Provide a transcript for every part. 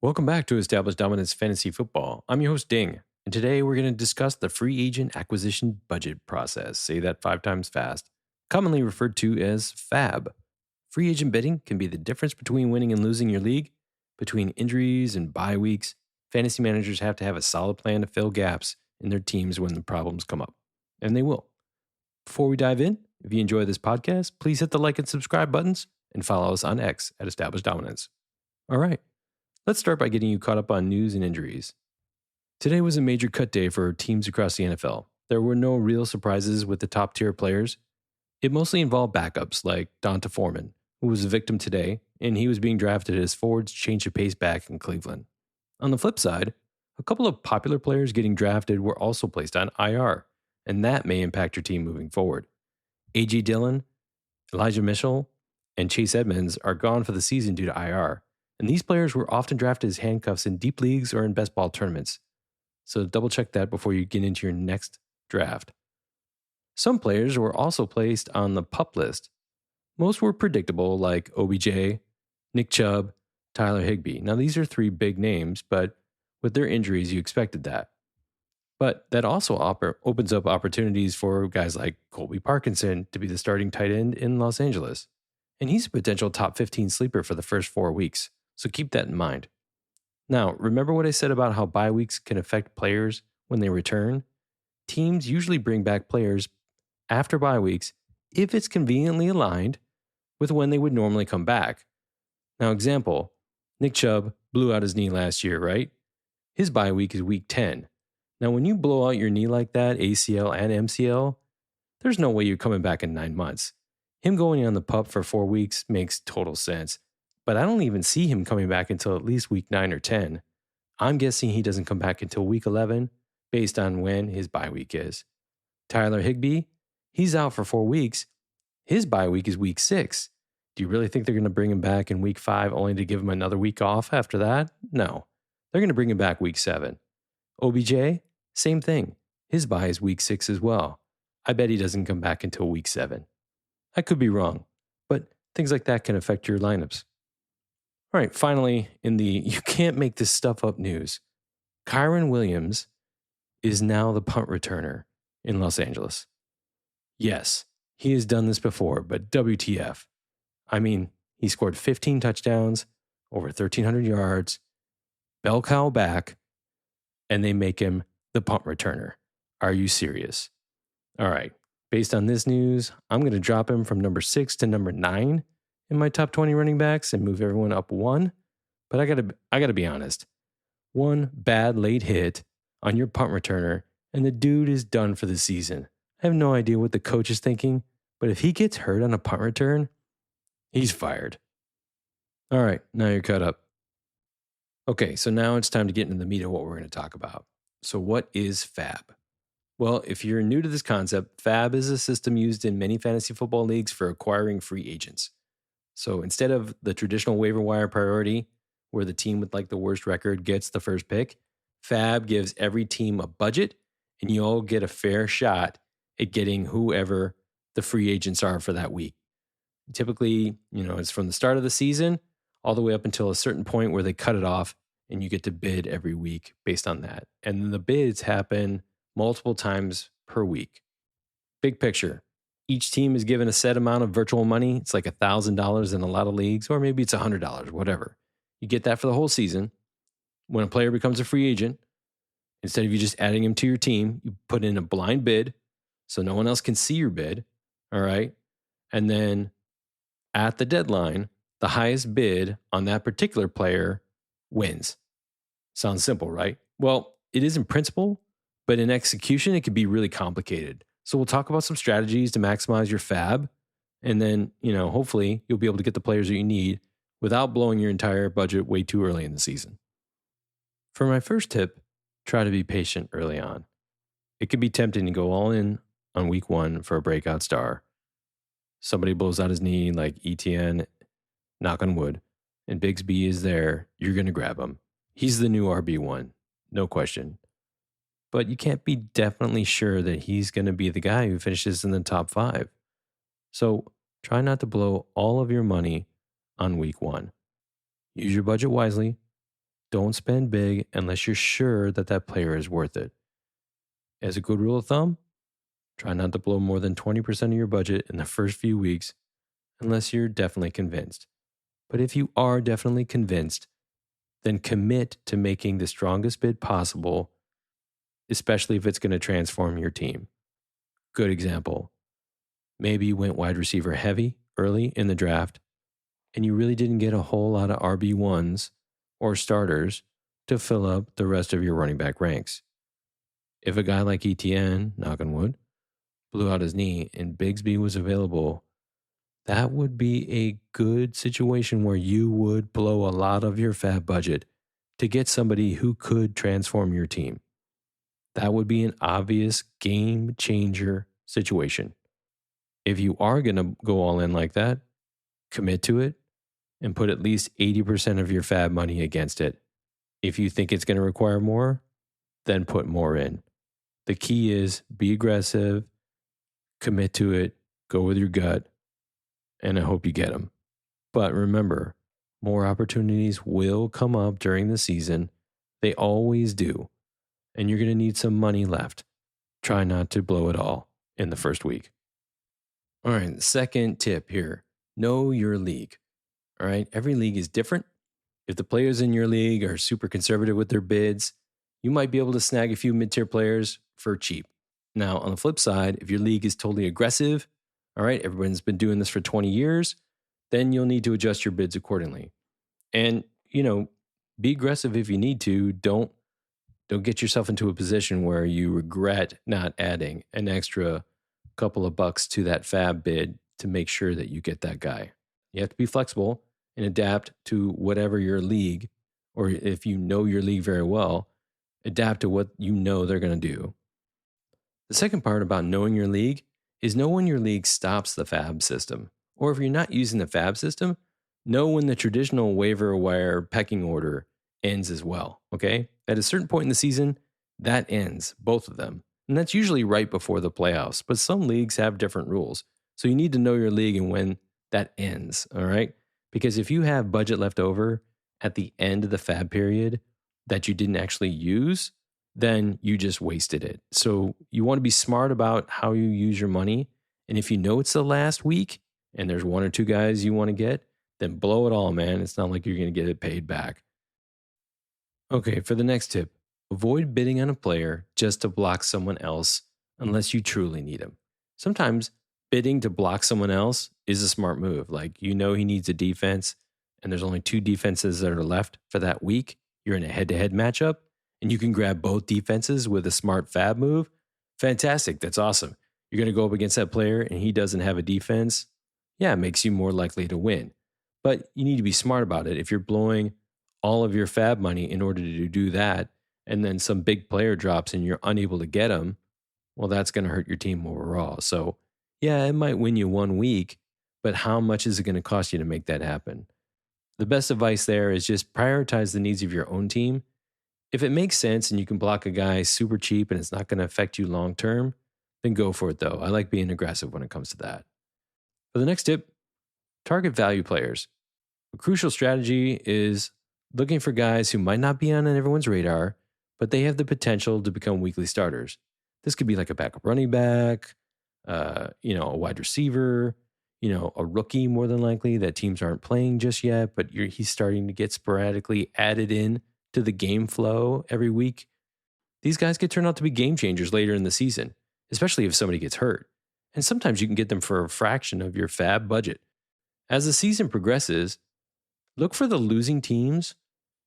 Welcome back to Established Dominance Fantasy Football. I'm your host, Ding, and today we're going to discuss the free agent acquisition budget process. Say that 5 times fast, commonly referred to as FAAB. Free agent bidding can be the difference between winning and losing your league. Between injuries and bye weeks, fantasy managers have to have a solid plan to fill gaps in their teams when the problems come up. And they will. Before we dive in, if you enjoy this podcast, please hit the like and subscribe buttons and follow us on X at Established Dominance. All right. Let's start by getting you caught up on news and injuries. Today was a major cut day for teams across the NFL. There were no real surprises with the top tier players. It mostly involved backups like Donta Foreman, who was a victim today, and he was being drafted as forwards change of pace back in Cleveland. On the flip side, a couple of popular players getting drafted were also placed on IR, and that may impact your team moving forward. A.J. Dillon, Elijah Mitchell, and Chase Edmonds are gone for the season due to IR. And these players were often drafted as handcuffs in deep leagues or in best ball tournaments. So double check that before you get into your next draft. Some players were also placed on the PUP list. Most were predictable, like OBJ, Nick Chubb, Tyler Higbee. Now these are 3 big names, but with their injuries, you expected that. But that also opens up opportunities for guys like Colby Parkinson to be the starting tight end in Los Angeles. And he's a potential top 15 sleeper for the first 4 weeks. So keep that in mind. Now, remember what I said about how bye weeks can affect players when they return? Teams usually bring back players after bye weeks if it's conveniently aligned with when they would normally come back. Now, example, Nick Chubb blew out his knee last year, right? His bye week is week 10. Now, when you blow out your knee like that, ACL and MCL, there's no way you're coming back in 9 months. Him going on the PUP for 4 weeks makes total sense. But I don't even see him coming back until at least week 9 or 10. I'm guessing he doesn't come back until week 11 based on when his bye week is. Tyler Higbee, he's out for 4 weeks. His bye week is week 6. Do you really think they're going to bring him back in week 5 only to give him another week off after that? No. They're going to bring him back week 7. OBJ, same thing. His bye is week 6 as well. I bet he doesn't come back until week 7. I could be wrong, but things like that can affect your lineups. All right, finally, in the you can't make this stuff up news, Kyren Williams is now the punt returner in Los Angeles. Yes, he has done this before, but WTF. I mean, he scored 15 touchdowns, over 1,300 yards, bell cow back, and they make him the punt returner. Are you serious? All right, based on this news, I'm going to drop him from number 6 to number 9 in my top 20 running backs and move everyone up 1. But I gotta be honest. One bad late hit on your punt returner and the dude is done for the season. I have no idea what the coach is thinking, but if he gets hurt on a punt return, he's fired. All right, now you're caught up. Okay, so now it's time to get into the meat of what we're going to talk about. So what is FAAB? Well, if you're new to this concept, FAAB is a system used in many fantasy football leagues for acquiring free agents. So instead of the traditional waiver wire priority, where the team with like the worst record gets the first pick, FAAB gives every team a budget and you all get a fair shot at getting whoever the free agents are for that week. Typically, it's from the start of the season all the way up until a certain point where they cut it off and you get to bid every week based on that. And then the bids happen multiple times per week. Big picture. Each team is given a set amount of virtual money. It's like $1,000 in a lot of leagues, or maybe it's $100, whatever. You get that for the whole season. When a player becomes a free agent, instead of you just adding him to your team, you put in a blind bid so no one else can see your bid, all right? And then at the deadline, the highest bid on that particular player wins. Sounds simple, right? Well, it is in principle, but in execution, it can be really complicated. So we'll talk about some strategies to maximize your FAAB. And then, hopefully you'll be able to get the players that you need without blowing your entire budget way too early in the season. For my first tip, try to be patient early on. It can be tempting to go all in on week 1 for a breakout star. Somebody blows out his knee like ETN, knock on wood, and Bigsby is there, you're going to grab him. He's the new RB1, no question. But you can't be definitely sure that he's going to be the guy who finishes in the top 5. So try not to blow all of your money on week 1. Use your budget wisely. Don't spend big unless you're sure that that player is worth it. As a good rule of thumb, try not to blow more than 20% of your budget in the first few weeks unless you're definitely convinced. But if you are definitely convinced, then commit to making the strongest bid possible, especially if it's going to transform your team. Good example. Maybe you went wide receiver heavy early in the draft, and you really didn't get a whole lot of RB1s or starters to fill up the rest of your running back ranks. If a guy like ETN, knock on wood, blew out his knee and Bigsby was available, that would be a good situation where you would blow a lot of your FAAB budget to get somebody who could transform your team. That would be an obvious game changer situation. If you are going to go all in like that, commit to it and put at least 80% of your FAAB money against it. If you think it's going to require more, then put more in. The key is be aggressive, commit to it, go with your gut, and I hope you get them. But remember, more opportunities will come up during the season. They always do. And you're going to need some money left. Try not to blow it all in the first week. All right, second tip here. Know your league. All right, every league is different. If the players in your league are super conservative with their bids, you might be able to snag a few mid-tier players for cheap. Now, on the flip side, if your league is totally aggressive, all right, everyone's been doing this for 20 years, then you'll need to adjust your bids accordingly. And, be aggressive if you need to. Don't get yourself into a position where you regret not adding an extra couple of bucks to that FAAB bid to make sure that you get that guy. You have to be flexible and adapt to whatever your league, or if you know your league very well, adapt to what you know they're going to do. The second part about knowing your league is know when your league stops the FAAB system. Or if you're not using the FAAB system, know when the traditional waiver wire pecking order ends as well, okay? At a certain point in the season, that ends, both of them. And that's usually right before the playoffs, but some leagues have different rules. So you need to know your league and when that ends, all right? Because if you have budget left over at the end of the FAAB period that you didn't actually use, then you just wasted it. So you want to be smart about how you use your money. And if you know it's the last week and there's one or two guys you want to get, then blow it all, man. It's not like you're going to get it paid back. Okay, for the next tip, avoid bidding on a player just to block someone else unless you truly need him. Sometimes bidding to block someone else is a smart move. Like, he needs a defense and there's only two defenses that are left for that week. You're in a head-to-head matchup and you can grab both defenses with a smart FAAB move. Fantastic. That's awesome. You're going to go up against that player and he doesn't have a defense. Yeah, it makes you more likely to win. But you need to be smart about it. If you're blowing all of your FAAB money in order to do that, and then some big player drops and you're unable to get them, well, that's going to hurt your team overall. So, yeah, it might win you 1 week, but how much is it going to cost you to make that happen? The best advice there is just prioritize the needs of your own team. If it makes sense and you can block a guy super cheap and it's not going to affect you long term, then go for it though. I like being aggressive when it comes to that. For the next tip, target value players. A crucial strategy is looking for guys who might not be on everyone's radar, but they have the potential to become weekly starters. This could be like a backup running back, a wide receiver, a rookie more than likely that teams aren't playing just yet, but he's starting to get sporadically added in to the game flow every week. These guys could turn out to be game changers later in the season, especially if somebody gets hurt. And sometimes you can get them for a fraction of your FAAB budget. As the season progresses, look for the losing teams,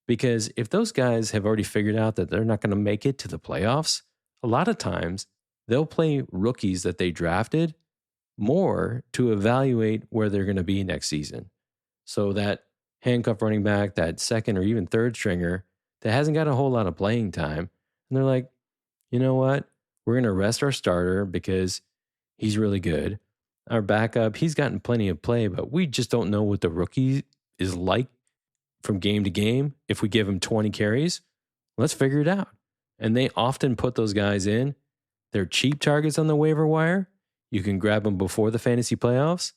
because if those guys have already figured out that they're not going to make it to the playoffs, a lot of times they'll play rookies that they drafted more to evaluate where they're going to be next season. So that handcuff running back, that second or even third stringer that hasn't got a whole lot of playing time, and they're like, you know what? We're going to rest our starter because he's really good. Our backup, he's gotten plenty of play, but we just don't know what the rookie is like from game to game. If we give him 20 carries, let's figure it out. And they often put those guys in. They're cheap targets on the waiver wire. You can grab them before the fantasy playoffs.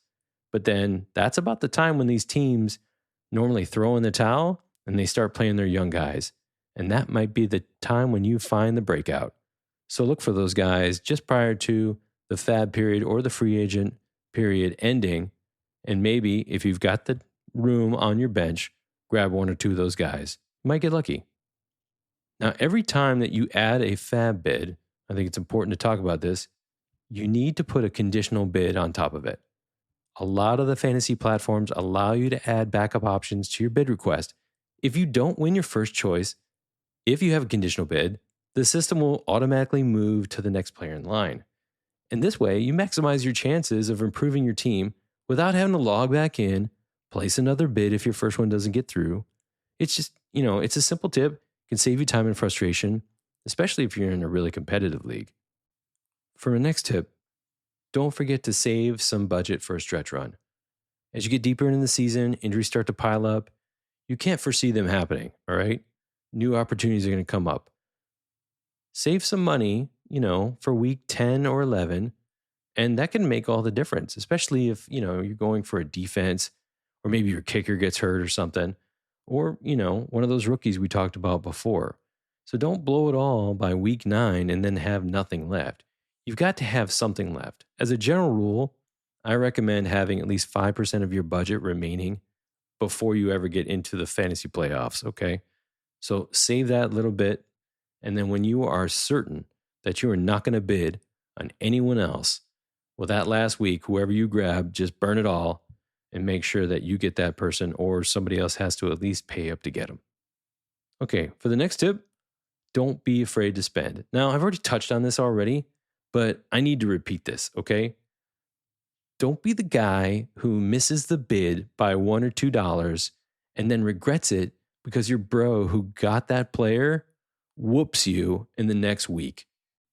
But then that's about the time when these teams normally throw in the towel and they start playing their young guys. And that might be the time when you find the breakout. So look for those guys just prior to the FAAB period or the free agent period ending. And maybe if you've got the room on your bench, grab one or two of those guys. You might get lucky. Now, every time that you add a FAAB bid, I think it's important to talk about this, you need to put a conditional bid on top of it. A lot of the fantasy platforms allow you to add backup options to your bid request. If you don't win your first choice, if you have a conditional bid, the system will automatically move to the next player in line. And this way, you maximize your chances of improving your team without having to log back in, place another bid if your first one doesn't get through. It's just, it's a simple tip. It can save you time and frustration, especially if you're in a really competitive league. For my next tip, don't forget to save some budget for a stretch run. As you get deeper into the season, injuries start to pile up. You can't foresee them happening, all right? New opportunities are going to come up. Save some money, for week 10 or 11, and that can make all the difference, especially if, you're going for a defense or maybe your kicker gets hurt or something, or, one of those rookies we talked about before. So don't blow it all by week 9 and then have nothing left. You've got to have something left. As a general rule, I recommend having at least 5% of your budget remaining before you ever get into the fantasy playoffs, okay? So save that little bit, and then when you are certain that you are not going to bid on anyone else, well, that last week, whoever you grab, just burn it all and make sure that you get that person or somebody else has to at least pay up to get them. Okay, for the next tip, don't be afraid to spend. Now, I've already touched on this already, but I need to repeat this, okay? Don't be the guy who misses the bid by $1 or $2 and then regrets it because your bro who got that player whoops you in the next week.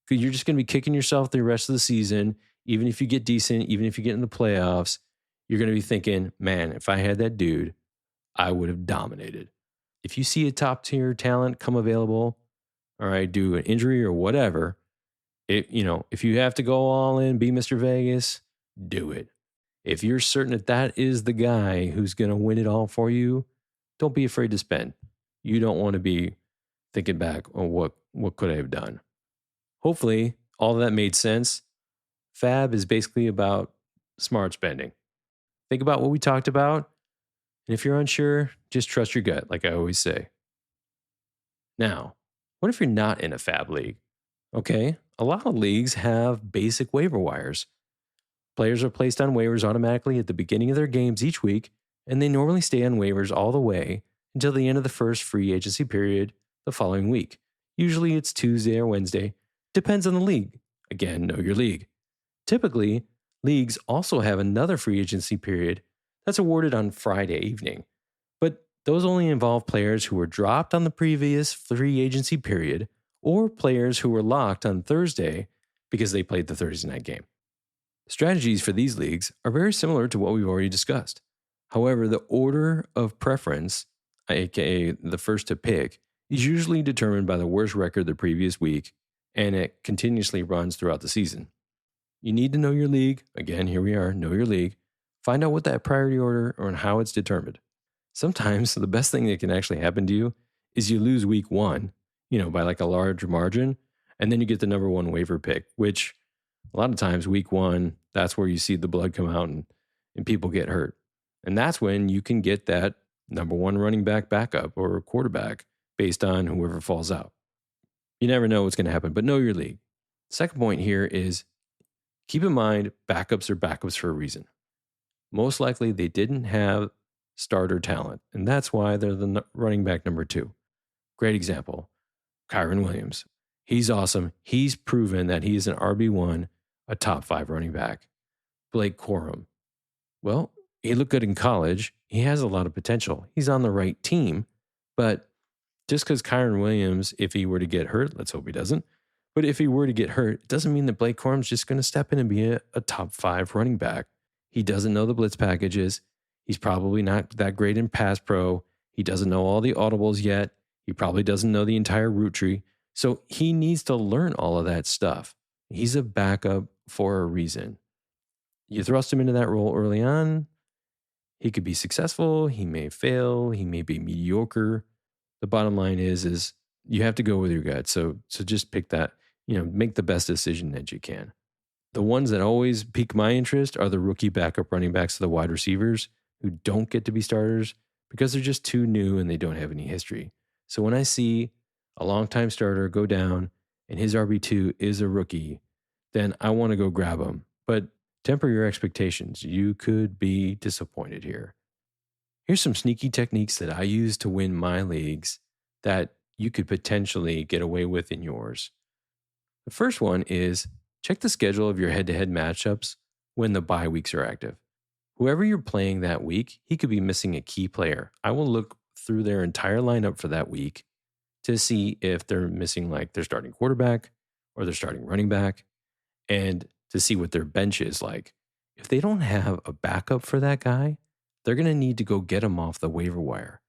Because you're just going to be kicking yourself the rest of the season. Even if you get decent, even if you get in the playoffs, you're going to be thinking, man, if I had that dude, I would have dominated. If you see a top tier talent come available, all right, do an injury or whatever, if you have to go all in, be Mr. Vegas, do it. If you're certain that that is the guy who's going to win it all for you, don't be afraid to spend. You don't want to be thinking back on what could I have done. Hopefully, all of that made sense. FAAB is basically about smart spending. Think about what we talked about. And if you're unsure, just trust your gut, like I always say. Now, what if you're not in a FAAB league? Okay, a lot of leagues have basic waiver wires. Players are placed on waivers automatically at the beginning of their games each week, and they normally stay on waivers all the way until the end of the first free agency period the following week. Usually it's Tuesday or Wednesday. Depends on the league. Again, know your league. Typically, leagues also have another free agency period that's awarded on Friday evening, but those only involve players who were dropped on the previous free agency period or players who were locked on Thursday because they played the Thursday night game. Strategies for these leagues are very similar to what we've already discussed. However, the order of preference, aka the first to pick, is usually determined by the worst record the previous week, and it continuously runs throughout the season. You need to know your league. Again, here we are, know your league. Find out what that priority order or how it's determined. Sometimes the best thing that can actually happen to you is you lose week 1, by like a large margin, and then you get the number 1 waiver pick, which a lot of times week 1, that's where you see the blood come out and people get hurt. And that's when you can get that number 1 running back backup or quarterback based on whoever falls out. You never know what's going to happen, but know your league. Second point here is keep in mind backups are backups for a reason. Most likely they didn't have starter talent, and that's why they're the running back number 2. Great example, Kyron Williams. He's awesome. He's proven that he is an RB1, a top 5 running back. Blake Corum. Well, he looked good in college. He has a lot of potential. He's on the right team, but just because Kyron Williams, if he were to get hurt, let's hope he doesn't, but if he were to get hurt, it doesn't mean that Blake Corum's just going to step in and be a top 5 running back. He doesn't know the blitz packages. He's probably not that great in pass pro. He doesn't know all the audibles yet. He probably doesn't know the entire route tree. So he needs to learn all of that stuff. He's a backup for a reason. You thrust him into that role early on, He could be successful, he may fail, he may be mediocre. The bottom line is you have to go with your gut. So just pick that, make the best decision that you can. The ones that always pique my interest are the rookie backup running backs of the wide receivers who don't get to be starters because they're just too new and they don't have any history. So when I see a longtime starter go down and his RB2 is a rookie, then I want to go grab him. But temper your expectations. You could be disappointed here. Here's some sneaky techniques that I use to win my leagues that you could potentially get away with in yours. The first one is check the schedule of your head to head matchups when the bye weeks are active. Whoever you're playing that week, he could be missing a key player. I will look through their entire lineup for that week to see if they're missing like their starting quarterback or their starting running back and to see what their bench is like. If they don't have a backup for that guy, they're going to need to go get him off the waiver wire.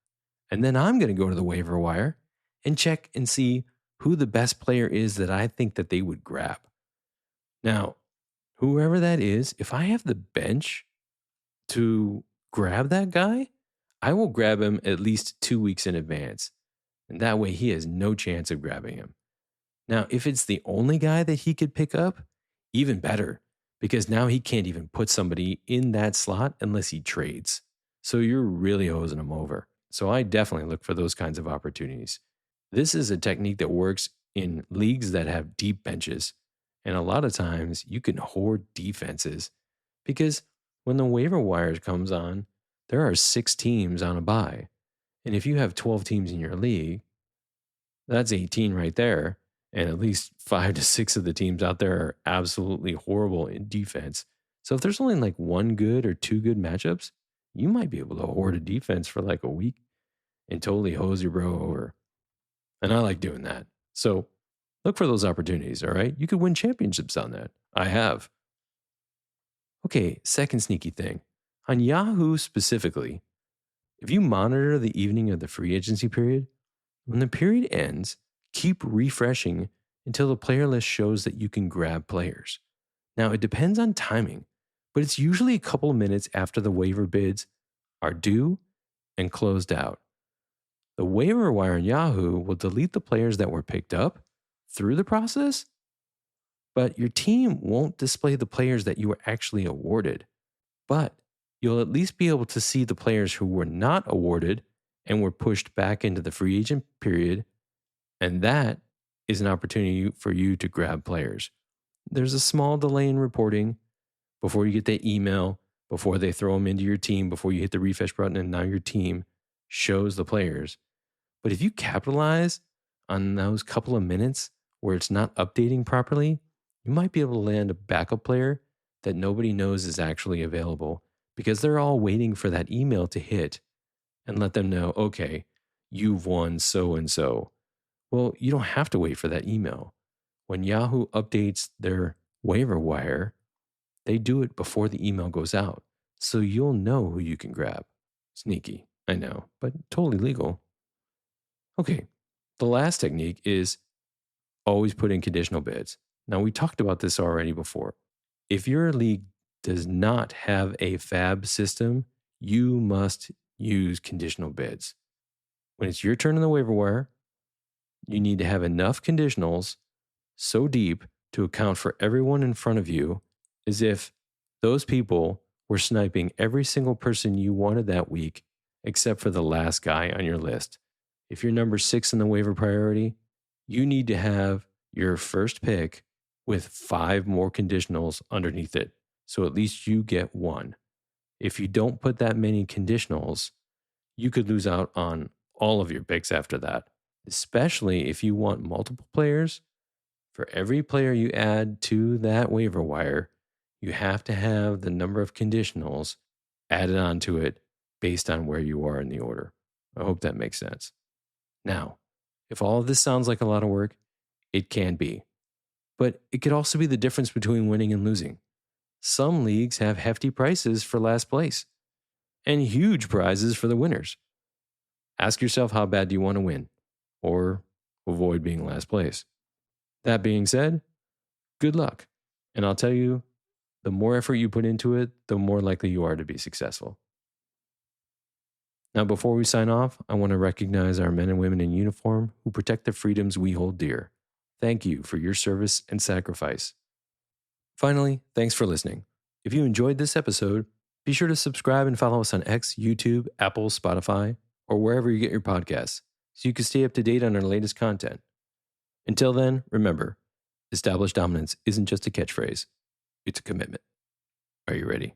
And then I'm going to go to the waiver wire and check and see who the best player is that I think that they would grab. Now, whoever that is, if I have the bench to grab that guy, I will grab him at least 2 weeks in advance. And that way he has no chance of grabbing him. Now, if it's the only guy that he could pick up, even better, because now he can't even put somebody in that slot unless he trades. So you're really hosing him over. So I definitely look for those kinds of opportunities. This is a technique that works in leagues that have deep benches. And a lot of times you can hoard defenses because when the waiver wire comes on, there are 6 teams on a bye. And if you have 12 teams in your league, that's 18 right there. And at least 5 to 6 of the teams out there are absolutely horrible in defense. So if there's only like 1 good or 2 good matchups, you might be able to hoard a defense for like a week and totally hose your bro over. And I like doing that. So look for those opportunities, all right? You could win championships on that. I have. Okay, second sneaky thing. On Yahoo specifically, if you monitor the evening of the free agency period, when the period ends, keep refreshing until the player list shows that you can grab players. Now, it depends on timing, but it's usually a couple of minutes after the waiver bids are due and closed out. The waiver wire on Yahoo will delete the players that were picked up through the process, but your team won't display the players that you were actually awarded. But you'll at least be able to see the players who were not awarded and were pushed back into the free agent period. And that is an opportunity for you to grab players. There's a small delay in reporting before you get the email, before they throw them into your team, before you hit the refresh button, and now your team shows the players. But if you capitalize on those couple of minutes where it's not updating properly, you might be able to land a backup player that nobody knows is actually available because they're all waiting for that email to hit and let them know, okay, you've won so and so. Well, you don't have to wait for that email. When Yahoo updates their waiver wire, they do it before the email goes out. So you'll know who you can grab. Sneaky, I know, but totally legal. Okay, the last technique is always put in conditional bids. Now, we talked about this already before. If your league does not have a FAAB system, you must use conditional bids. When it's your turn on the waiver wire, you need to have enough conditionals so deep to account for everyone in front of you as if those people were sniping every single person you wanted that week except for the last guy on your list. If you're number 6 in the waiver priority, you need to have your first pick with 5 more conditionals underneath it. So at least you get 1. If you don't put that many conditionals, you could lose out on all of your picks after that, especially if you want multiple players. For every player you add to that waiver wire, you have to have the number of conditionals added onto it based on where you are in the order. I hope that makes sense. Now, if all of this sounds like a lot of work, it can be. But it could also be the difference between winning and losing. Some leagues have hefty prices for last place and huge prizes for the winners. Ask yourself, how bad do you want to win or avoid being last place? That being said, good luck. And I'll tell you, the more effort you put into it, the more likely you are to be successful. Now, before we sign off, I want to recognize our men and women in uniform who protect the freedoms we hold dear. Thank you for your service and sacrifice. Finally, thanks for listening. If you enjoyed this episode, be sure to subscribe and follow us on X, YouTube, Apple, Spotify, or wherever you get your podcasts so you can stay up to date on our latest content. Until then, remember, established dominance isn't just a catchphrase, it's a commitment. Are you ready?